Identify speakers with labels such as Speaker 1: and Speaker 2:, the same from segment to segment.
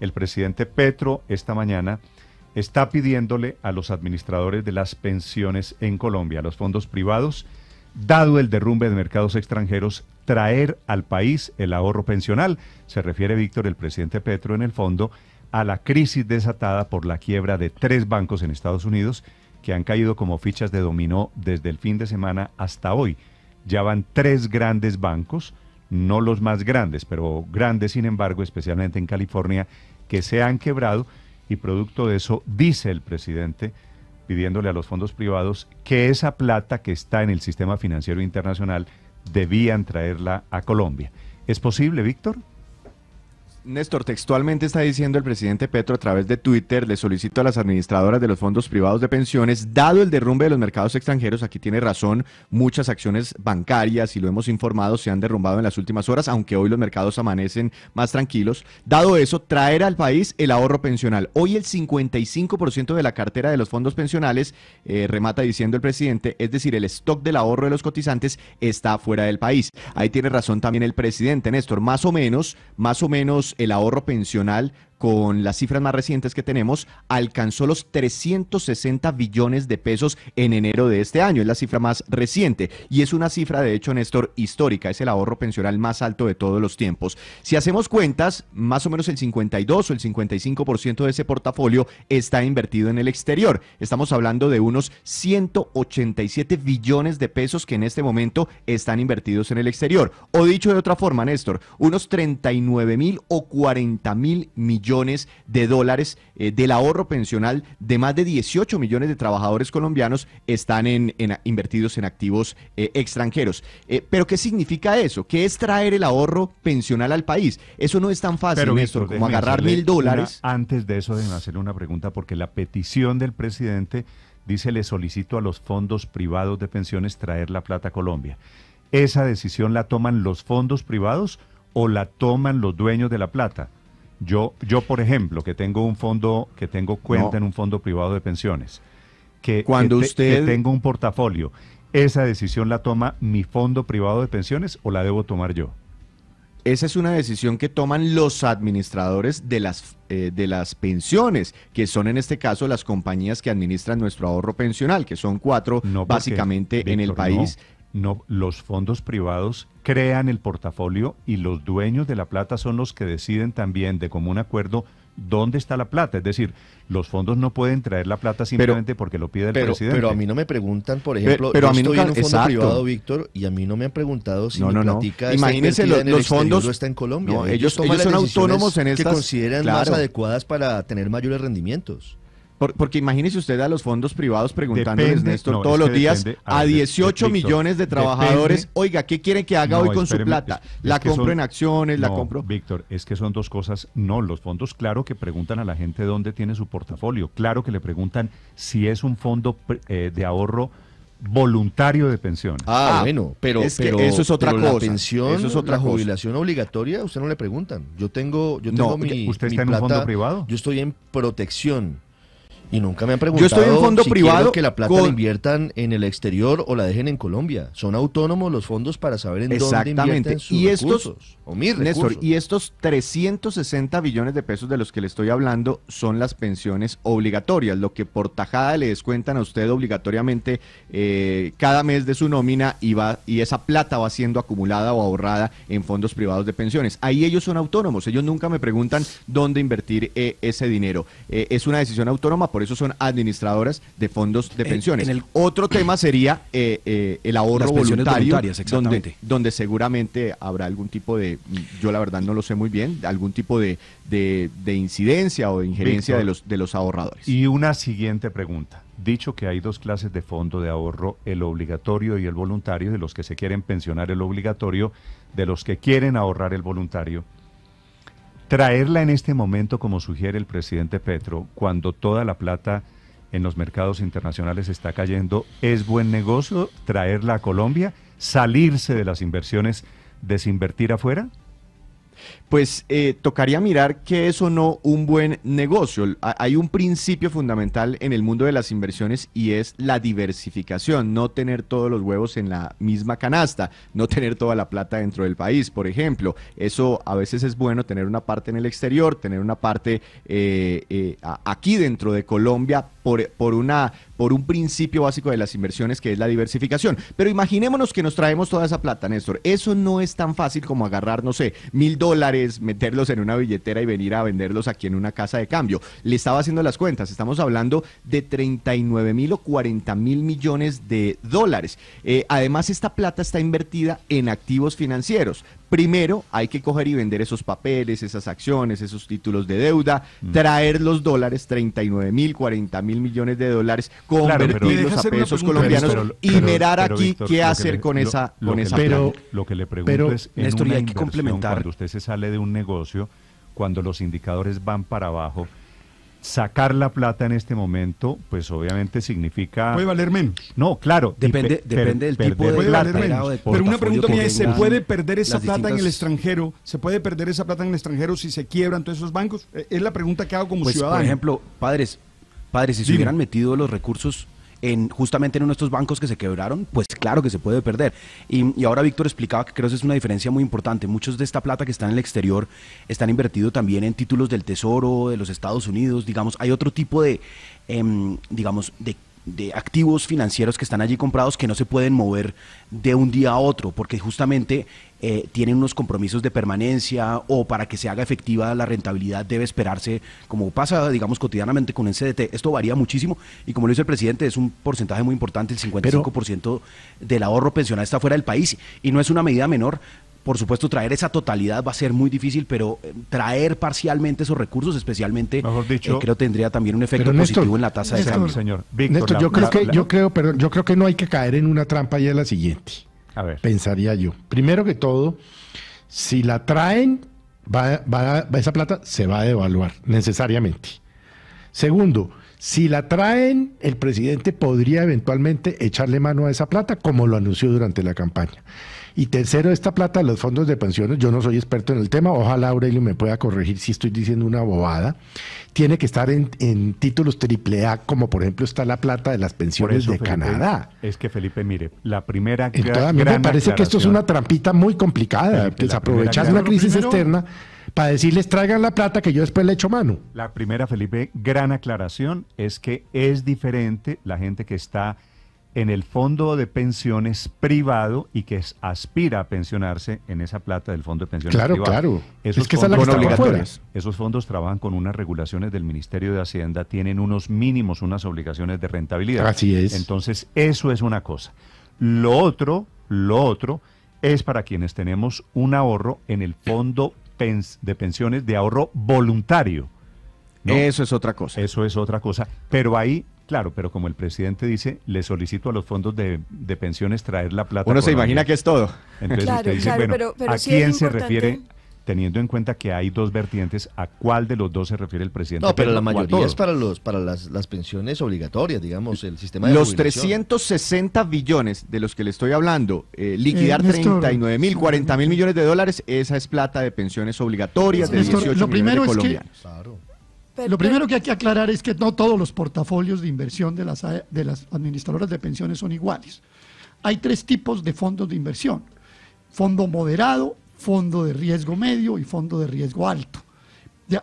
Speaker 1: el presidente Petro esta mañana está pidiéndole a los administradores de las pensiones en Colombia, a los fondos privados, dado el derrumbe de mercados extranjeros, traer al país el ahorro pensional. Se refiere, Víctor, el presidente Petro, en el fondo, a la crisis desatada por la quiebra de 3 bancos en Estados Unidos que han caído como fichas de dominó desde el fin de semana hasta hoy. Ya van 3 grandes bancos, no los más grandes, pero grandes sin embargo, especialmente en California, que se han quebrado, y producto de eso dice el presidente, pidiéndole a los fondos privados que esa plata que está en el sistema financiero internacional debían traerla a Colombia. ¿Es posible, Víctor?
Speaker 2: Néstor, textualmente está diciendo el presidente Petro a través de Twitter: le solicito a las administradoras de los fondos privados de pensiones, dado el derrumbe de los mercados extranjeros, aquí tiene razón, muchas acciones bancarias, y lo hemos informado, se han derrumbado en las últimas horas, aunque hoy los mercados amanecen más tranquilos. Dado eso, traer al país el ahorro pensional. Hoy el 55% de la cartera de los fondos pensionales, remata diciendo el presidente, es decir, el stock del ahorro de los cotizantes está fuera del país. Ahí tiene razón también el presidente, Néstor, más o menos el ahorro pensional, con las cifras más recientes que tenemos, alcanzó los 360 billones de pesos en enero de este año. Es la cifra más reciente y es una cifra, de hecho, Néstor, histórica. Es el ahorro pensional más alto de todos los tiempos. Si hacemos cuentas, más o menos el 52 o el 55% de ese portafolio está invertido en el exterior. Estamos hablando de unos 187 billones de pesos que en este momento están invertidos en el exterior. O dicho de otra forma, Néstor, unos 39.000 o 40.000 millones de dólares del ahorro pensional de más de 18 millones de trabajadores colombianos están invertidos en activos extranjeros. Pero ¿qué significa eso? ¿Qué es traer el ahorro pensional al país? Eso no es tan fácil, pero, Néstor, como agarrar $1.000.
Speaker 1: Antes de eso, déjenme hacerle una pregunta, porque la petición del presidente dice: le solicito a los fondos privados de pensiones traer la plata a Colombia. ¿Esa decisión la toman los fondos privados o la toman los dueños de la plata? Yo, por ejemplo, que tengo cuenta en un fondo privado de pensiones, que tengo un portafolio, ¿esa decisión la toma mi fondo privado de pensiones o la debo tomar yo?
Speaker 2: Esa es una decisión que toman los administradores de las pensiones, que son en este caso las compañías que administran nuestro ahorro pensional, que son 4 básicamente, Víctor, en el país.
Speaker 1: No, los fondos privados crean el portafolio y los dueños de la plata son los que deciden también de común acuerdo dónde está la plata. Es decir, los fondos no pueden traer la plata simplemente porque lo pide el presidente.
Speaker 3: Pero a mí no me preguntan, por ejemplo, yo estoy en un fondo privado, Víctor, y a mí no me han preguntado si mi platica
Speaker 2: imagínense
Speaker 3: está en el
Speaker 2: los
Speaker 3: exterior
Speaker 2: fondos
Speaker 3: o está en Colombia.
Speaker 2: No, ellos son autónomos en estas
Speaker 3: que consideran más adecuadas para tener mayores rendimientos.
Speaker 2: Porque imagínese usted a los fondos privados preguntándoles, Néstor, todos los días a 18 millones de trabajadores: oiga, ¿qué quieren que haga hoy con su plata? ¿La compro en acciones? ¿La compro?
Speaker 1: Víctor, es que son dos cosas. No, los fondos, claro que preguntan a la gente dónde tiene su portafolio. Claro que le preguntan si es un fondo de ahorro voluntario de pensiones.
Speaker 3: Bueno, pero
Speaker 2: eso es otra cosa.
Speaker 3: La pensión, eso es otra jubilación obligatoria, usted no le preguntan. Yo tengo
Speaker 1: ¿Usted está en un fondo privado?
Speaker 3: Yo estoy en protección. Y nunca me han preguntado
Speaker 2: yo estoy en fondo privado
Speaker 3: quiero que la plata la inviertan en el exterior o la dejen en Colombia. Son autónomos los fondos para saber en dónde invierten sus recursos, o mis recursos.
Speaker 2: Néstor, y estos 360 billones de pesos de los que le estoy hablando son las pensiones obligatorias, lo que por tajada le descuentan a usted obligatoriamente cada mes de su nómina, y esa plata va siendo acumulada o ahorrada en fondos privados de pensiones. Ahí ellos son autónomos, ellos nunca me preguntan dónde invertir ese dinero. Es una decisión autónoma, por eso son administradoras de fondos de pensiones. Otro tema sería el ahorro voluntario, donde seguramente habrá algún tipo de, yo la verdad no lo sé muy bien, algún tipo de incidencia o de injerencia, Víctor, de los ahorradores.
Speaker 1: Y una siguiente pregunta. Dicho que hay 2 clases de fondo de ahorro, el obligatorio y el voluntario, de los que se quieren pensionar el obligatorio, de los que quieren ahorrar el voluntario. Traerla en este momento, como sugiere el presidente Petro, cuando toda la plata en los mercados internacionales está cayendo, ¿es buen negocio traerla a Colombia? ¿Salirse de las inversiones, desinvertir afuera?
Speaker 2: Pues tocaría mirar que es o no un buen negocio. Hay un principio fundamental en el mundo de las inversiones y es la diversificación, no tener todos los huevos en la misma canasta, no tener toda la plata dentro del país, por ejemplo. Eso a veces es bueno, tener una parte en el exterior, tener una parte aquí dentro de Colombia por un principio básico de las inversiones que es la diversificación. Pero imaginémonos que nos traemos toda esa plata, Néstor. Eso no es tan fácil como agarrar, no sé, $1.000, meterlos en una billetera y venir a venderlos aquí en una casa de cambio. Le estaba haciendo las cuentas, estamos hablando de 39.000 o 40.000 millones de dólares. Además, esta plata está invertida en activos financieros. Primero hay que coger y vender esos papeles, esas acciones, esos títulos de deuda, traer los dólares, 39.000, 40.000 millones de dólares, convertirlos a pesos colombianos y mirar aquí Víctor, qué hacer con esa plata.
Speaker 1: Lo que le pregunto es, en
Speaker 4: Néstor,
Speaker 1: una
Speaker 4: hay que complementar.
Speaker 1: Cuando usted se sale de un negocio, cuando los indicadores van para abajo, sacar la plata en este momento, pues obviamente significa...
Speaker 5: Puede valer menos.
Speaker 1: No, claro.
Speaker 4: Depende del tipo de
Speaker 5: plata.
Speaker 4: Pero
Speaker 5: una pregunta mía es, ¿se puede perder esa plata en el extranjero? ¿Se puede perder esa plata en el extranjero si se quiebran todos esos bancos? Es la pregunta que hago como ciudadano.
Speaker 4: Por ejemplo, padres, si se hubieran metido los recursos justamente en uno de estos bancos que se quebraron, pues claro que se puede perder. Y ahora Víctor explicaba que creo que es una diferencia muy importante. Muchos de esta plata que está en el exterior están invertidos también en títulos del Tesoro, de los Estados Unidos, digamos. Hay otro tipo de activos financieros que están allí comprados que no se pueden mover de un día a otro, porque justamente tienen unos compromisos de permanencia, o para que se haga efectiva la rentabilidad debe esperarse, como pasa, digamos, cotidianamente con el CDT. Esto varía muchísimo y, como lo dice el presidente, es un porcentaje muy importante, el 55% del ahorro pensional está fuera del país y no es una medida menor. Por supuesto, traer esa totalidad va a ser muy difícil, pero traer parcialmente esos recursos, especialmente, mejor dicho, creo tendría también un efecto positivo en la tasa de cambio.
Speaker 1: Señor Víctor,
Speaker 6: Néstor, yo creo que no hay que caer en una trampa, y es la siguiente.
Speaker 1: A ver.
Speaker 6: Pensaría yo. Primero que todo, si la traen, esa plata se va a devaluar necesariamente. Segundo, si la traen, el presidente podría eventualmente echarle mano a esa plata, como lo anunció durante la campaña. Y tercero, esta plata de los fondos de pensiones, yo no soy experto en el tema, ojalá Aurelio me pueda corregir si estoy diciendo una bobada, tiene que estar en títulos AAA, como por ejemplo está la plata de las pensiones de Canadá.
Speaker 1: Es que, Felipe, mire, la primera
Speaker 6: Entonces, a mí me parece que esto es una trampita muy complicada, Felipe, pues aprovechar una crisis externa para decirles traigan la plata que yo después le echo mano.
Speaker 1: La primera, Felipe, gran aclaración es que es diferente la gente que está en el fondo de pensiones privado y que aspira a pensionarse en esa plata del fondo de pensiones privado.
Speaker 6: Claro,
Speaker 1: esos
Speaker 6: es que esa es la que está obligatorias.
Speaker 1: Esos fondos trabajan con unas regulaciones del Ministerio de Hacienda, tienen unos mínimos, unas obligaciones de rentabilidad.
Speaker 6: Así es.
Speaker 1: Entonces, eso es una cosa. Lo otro es para quienes tenemos un ahorro en el fondo de pensiones de ahorro voluntario, ¿no?
Speaker 2: Eso es otra cosa.
Speaker 1: Eso es otra cosa. Pero ahí, claro, pero como el presidente dice, le solicito a los fondos de pensiones traer la plata.
Speaker 2: Uno se imagina que es todo.
Speaker 1: Entonces usted dice, bueno, ¿a quién se refiere? Teniendo en cuenta que hay dos vertientes, ¿a cuál de los dos se refiere el presidente?
Speaker 3: No, pero la mayoría es para las pensiones obligatorias, digamos, el sistema de
Speaker 2: los
Speaker 3: jubilación.
Speaker 2: 360 billones de los que le estoy hablando, liquidar 39.000, 40.000 millones de dólares, esa es plata de pensiones obligatorias de 18 millones de colombianos.
Speaker 7: Claro. Lo primero que hay que aclarar es que no todos los portafolios de inversión de las administradoras de pensiones son iguales. Hay tres tipos de fondos de inversión: fondo moderado, fondo de riesgo medio y fondo de riesgo alto.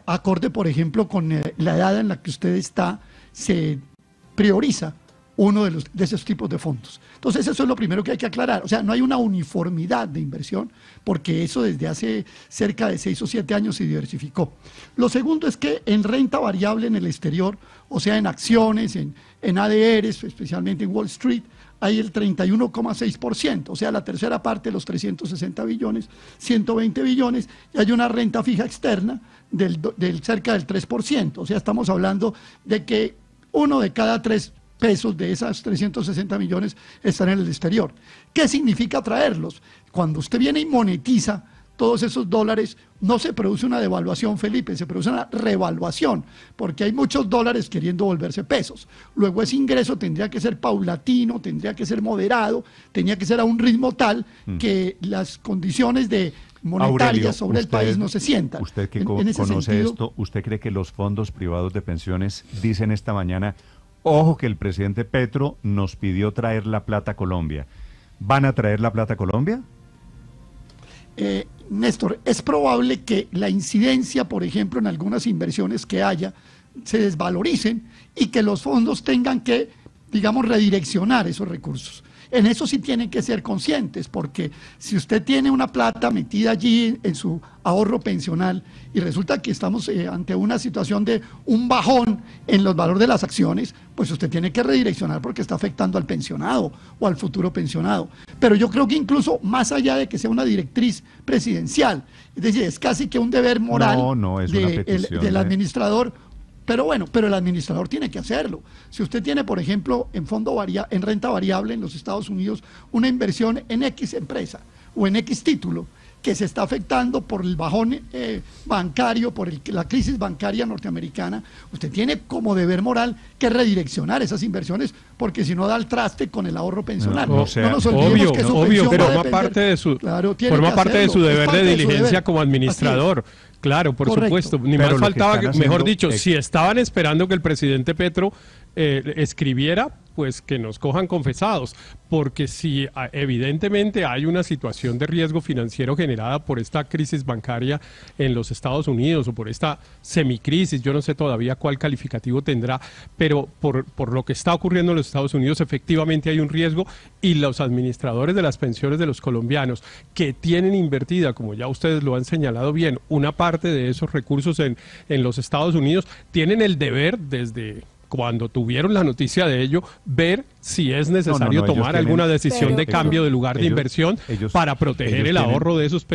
Speaker 7: Acorde, por ejemplo, con la edad en la que usted está, se prioriza uno de esos tipos de fondos. Entonces, eso es lo primero que hay que aclarar. O sea, no hay una uniformidad de inversión, porque eso desde hace cerca de 6 o 7 años se diversificó. Lo segundo es que en renta variable en el exterior, o sea, en acciones, en ADRs, especialmente en Wall Street, hay el 31,6%, o sea, la tercera parte de los 360 billones, 120 billones, y hay una renta fija externa del cerca del 3%. O sea, estamos hablando de que 1 de cada 3 pesos de esas 360 millones están en el exterior. ¿Qué significa traerlos? Cuando usted viene y monetiza todos esos dólares, no se produce una devaluación, Felipe, se produce una revaluación, porque hay muchos dólares queriendo volverse pesos. Luego ese ingreso tendría que ser paulatino, tendría que ser moderado, tendría que ser a un ritmo tal que las condiciones de monetarias
Speaker 1: Aurelio,
Speaker 7: sobre el país no se sientan.
Speaker 1: Usted que
Speaker 7: en ese
Speaker 1: conoce
Speaker 7: sentido,
Speaker 1: esto, ¿usted cree que los fondos privados de pensiones dicen esta mañana, ojo que el presidente Petro nos pidió traer la plata a Colombia? ¿Van a traer la plata a Colombia?
Speaker 7: Néstor, es probable que la incidencia, por ejemplo, en algunas inversiones que haya, se desvaloricen y que los fondos tengan que, digamos, redireccionar esos recursos. En eso sí tienen que ser conscientes, porque si usted tiene una plata metida allí en su ahorro pensional y resulta que estamos ante una situación de un bajón en los valores de las acciones, pues usted tiene que redireccionar porque está afectando al pensionado o al futuro pensionado. Pero yo creo que incluso más allá de que sea una directriz presidencial, es decir, es casi que un deber moral del administrador. Pero bueno, pero el administrador tiene que hacerlo. Si usted tiene, por ejemplo, en renta variable en los Estados Unidos, una inversión en X empresa o en X título que se está afectando por el bajón bancario, por la crisis bancaria norteamericana, usted tiene como deber moral que redireccionar esas inversiones, porque si no da el traste con el ahorro pensional. No nos olvidemos que su pensión
Speaker 8: pero forma parte de su deber de diligencia como administrador. Claro, por supuesto. Ni más faltaba, mejor dicho, si estaban esperando que el presidente Petro escribiera, pues que nos cojan confesados, porque si evidentemente hay una situación de riesgo financiero generada por esta crisis bancaria en los Estados Unidos o por esta semicrisis, yo no sé todavía cuál calificativo tendrá, pero por lo que está ocurriendo en los Estados Unidos efectivamente hay un riesgo y los administradores de las pensiones de los colombianos que tienen invertida, como ya ustedes lo han señalado bien, una parte de esos recursos en los Estados Unidos, tienen el deber desde cuando tuvieron la noticia de ello, ver si es necesario tomar alguna decisión de cambio de lugar de inversión para proteger el ahorro de esos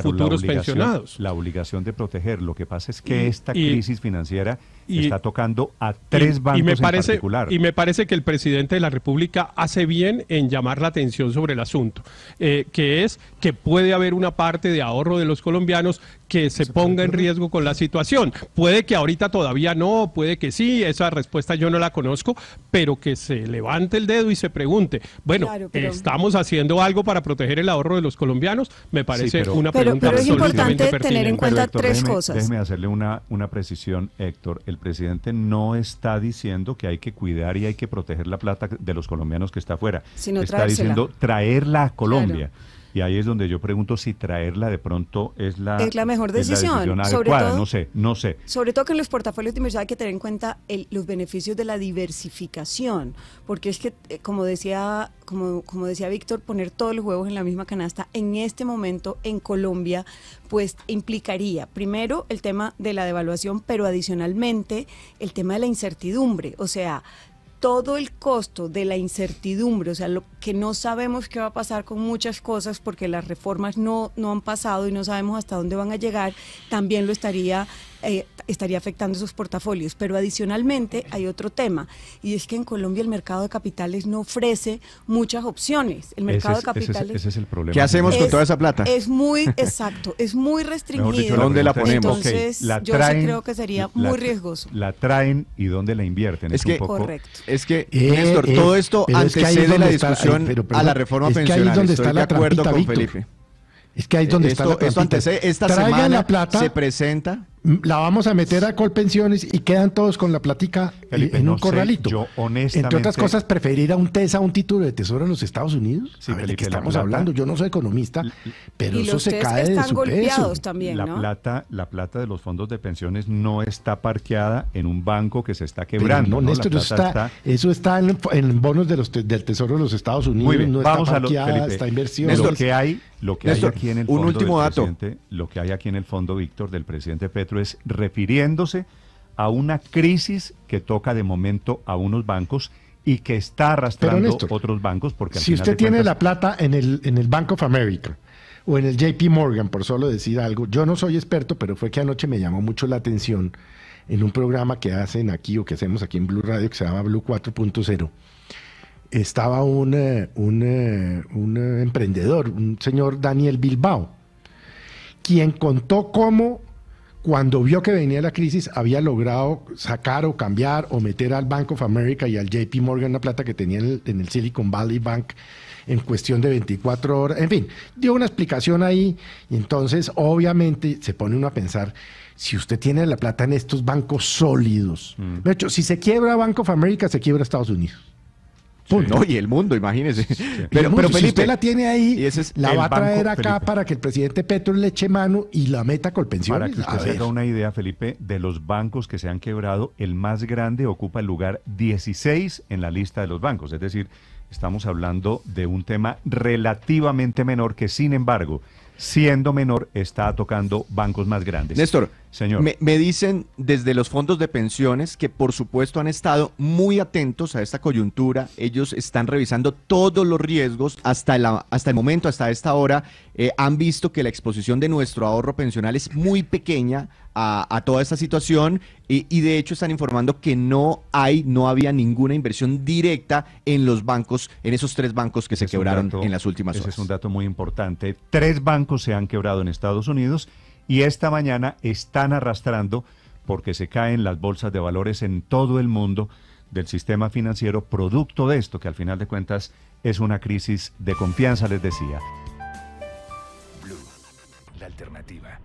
Speaker 8: futuros pensionados.
Speaker 1: La obligación de proteger. Lo que pasa es que esta crisis financiera está tocando a tres bancos en particular.
Speaker 8: Y me parece que el presidente de la República hace bien en llamar la atención sobre el asunto, que es que puede haber una parte de ahorro de los colombianos que se ponga en riesgo con la situación. Puede que ahorita todavía no, puede que sí, esa respuesta yo no la conozco, pero que se levante el dedo y se pregunte, bueno, ¿estamos haciendo algo para proteger el ahorro de los colombianos? Me parece una pregunta absolutamente pertinente.
Speaker 9: Pero es importante tener en cuenta tres cosas.
Speaker 1: Déjeme hacerle una precisión, Héctor. El presidente no está diciendo que hay que cuidar y hay que proteger la plata de los colombianos que está afuera. Está diciendo traerla a Colombia. Claro. Y ahí es donde yo pregunto si traerla de pronto es la
Speaker 9: mejor decisión,
Speaker 1: adecuada.
Speaker 9: Sobre todo,
Speaker 1: no sé.
Speaker 9: Sobre todo que en los portafolios de inversión hay que tener en cuenta los beneficios de la diversificación, porque es que, como decía Víctor, poner todos los huevos en la misma canasta en este momento en Colombia, pues implicaría, primero, el tema de la devaluación, pero adicionalmente el tema de la incertidumbre, o sea, todo el costo de la incertidumbre, o sea, lo que no sabemos qué va a pasar con muchas cosas porque las reformas no han pasado y no sabemos hasta dónde van a llegar, también lo estaría afectando esos portafolios. Pero adicionalmente hay otro tema, y es que en Colombia el mercado de capitales no ofrece muchas opciones. El mercado de capitales...
Speaker 1: Ese es el problema.
Speaker 2: ¿Qué hacemos con toda esa plata?
Speaker 9: Es muy, exacto, es muy restringido.
Speaker 2: Dicho, ¿dónde la ponemos?
Speaker 9: Entonces, yo sí creo que sería muy riesgoso.
Speaker 1: La traen y ¿dónde la invierten?
Speaker 9: Correcto.
Speaker 2: Es que, Néstor, todo esto antecede la discusión a la reforma pensional. Estoy de acuerdo con Felipe.
Speaker 6: Es que ahí es donde está la trampita.
Speaker 2: Esta semana la plata, se presenta.
Speaker 6: La vamos a meter a Colpensiones y quedan todos con la plática en un corralito.
Speaker 1: Yo honestamente...
Speaker 6: Entre otras cosas, preferir a un TESA, un título de tesoro en los Estados Unidos.
Speaker 1: Sí,
Speaker 6: ¿de qué estamos hablando? Yo no soy economista, pero eso se cae de su peso.
Speaker 9: También, ¿no?
Speaker 1: La plata de los fondos de pensiones no está parqueada en un banco que se está quebrando.
Speaker 6: Pero no, Néstor, eso está en bonos del tesoro de los Estados Unidos.
Speaker 1: Muy bien,
Speaker 6: no
Speaker 1: vamos
Speaker 6: está parqueada, está inversión.
Speaker 1: Lo que hay aquí en el fondo lo que hay aquí en el fondo, Víctor, del presidente Petro es refiriéndose a una crisis que toca de momento a unos bancos y que está arrastrando Néstor, otros bancos. Porque
Speaker 6: si usted tiene la plata en el Bank of America o en el JP Morgan, por solo decir algo, yo no soy experto, pero fue que anoche me llamó mucho la atención en un programa que hacen aquí o que hacemos aquí en Blue Radio que se llama Blue 4.0. Estaba un emprendedor, un señor Daniel Bilbao, quien contó cómo cuando vio que venía la crisis, había logrado sacar o cambiar o meter al Bank of America y al JP Morgan la plata que tenía en el Silicon Valley Bank en cuestión de 24 horas. En fin, dio una explicación ahí y entonces obviamente se pone uno a pensar, si usted tiene la plata en estos bancos sólidos, de hecho, si se quiebra Bank of America, se quiebra Estados Unidos.
Speaker 2: No, y el mundo, imagínese. Sí.
Speaker 6: Pero Felipe, si usted la tiene ahí, la va a traer acá, Felipe, para que el presidente Petro le eche mano y la meta con pensiones.
Speaker 1: Para que usted se haga una idea, Felipe, de los bancos que se han quebrado, el más grande ocupa el lugar 16 en la lista de los bancos. Es decir, estamos hablando de un tema relativamente menor que, sin embargo, siendo menor, está tocando bancos más grandes.
Speaker 2: Néstor, señor, me dicen desde los fondos de pensiones que por supuesto han estado muy atentos a esta coyuntura. Ellos están revisando todos los riesgos hasta el momento, hasta esta hora. Han visto que la exposición de nuestro ahorro pensional es muy pequeña a toda esta situación y de hecho están informando que no había ninguna inversión directa en los bancos, en esos 3 bancos que se quebraron en las últimas horas.
Speaker 1: Ese es un dato muy importante. 3 bancos se han quebrado en Estados Unidos y esta mañana están arrastrando, porque se caen las bolsas de valores en todo el mundo del sistema financiero, producto de esto, que al final de cuentas es una crisis de confianza, les decía.
Speaker 10: Blue, la alternativa.